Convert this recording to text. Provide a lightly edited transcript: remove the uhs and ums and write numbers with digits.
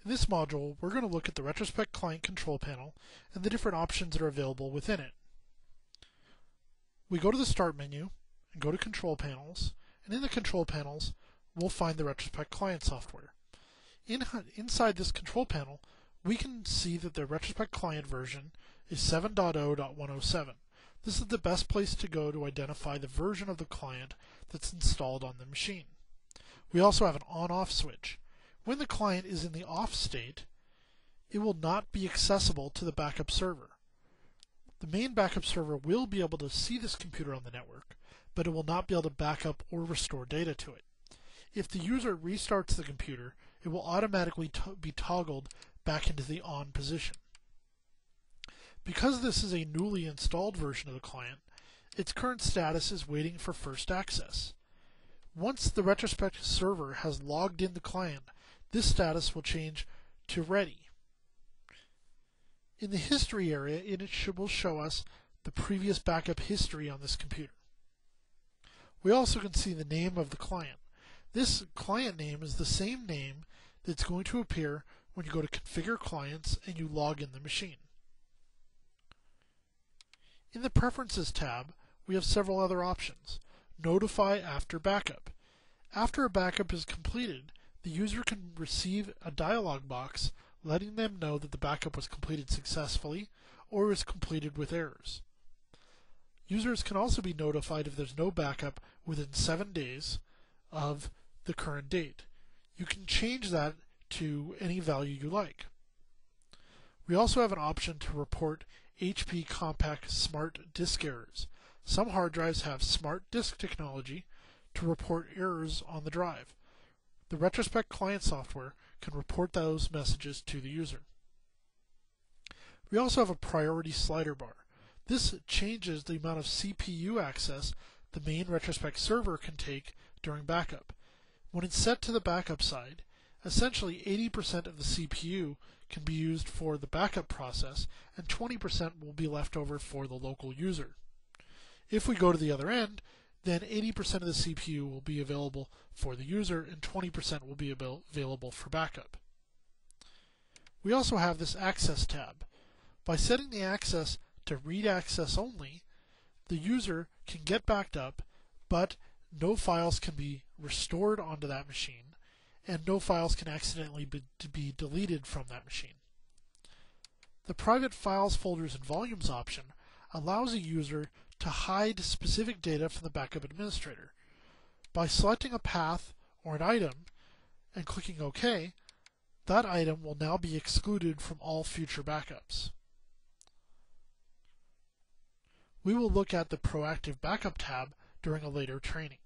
In this module, we're going to look at the Retrospect client control panel and the different options that are available within it. We go to the Start menu and go to Control Panels, and in the Control Panels, we'll find the Retrospect client software. Inside this control panel, we can see that the Retrospect client version is 7.0.107. This is the best place to go to identify the version of the client that's installed on the machine. We also have an on-off switch. When the client is in the off state, it will not be accessible to the backup server. The main backup server will be able to see this computer on the network, but it will not be able to back up or restore data to it. If the user restarts the computer, it will automatically be toggled back into the on position. Because this is a newly installed version of the client, its current status is waiting for first access. Once the Retrospect server has logged in the client, this status will change to ready. In the history area, will show us the previous backup history on this computer. We also can see the name of the client. This client name is the same name that's going to appear when you go to Configure Clients and you log in the machine. In the Preferences tab, we have several other options. Notify after backup. After a backup is completed, the user can receive a dialog box letting them know that the backup was completed successfully or is completed with errors. Users can also be notified if there's no backup within 7 days of the current date. You can change that to any value you like. We also have an option to report HP Compact Smart Disk errors. Some hard drives have Smart Disk technology to report errors on the drive. The Retrospect client software can report those messages to the user. We also have a priority slider bar. This changes the amount of CPU access the main Retrospect server can take during backup. When it's set to the backup side, essentially 80% of the CPU can be used for the backup process and 20% will be left over for the local user. If we go to the other end, then 80% of the CPU will be available for the user and 20% will be available for backup. We also have this Access tab. By setting the access to read access only, the user can get backed up, but no files can be restored onto that machine, and no files can accidentally be deleted from that machine. The Private Files, Folders, and Volumes option allows a user to hide specific data from the backup administrator. By selecting a path or an item and clicking OK, that item will now be excluded from all future backups. We will look at the Proactive Backup tab during a later training.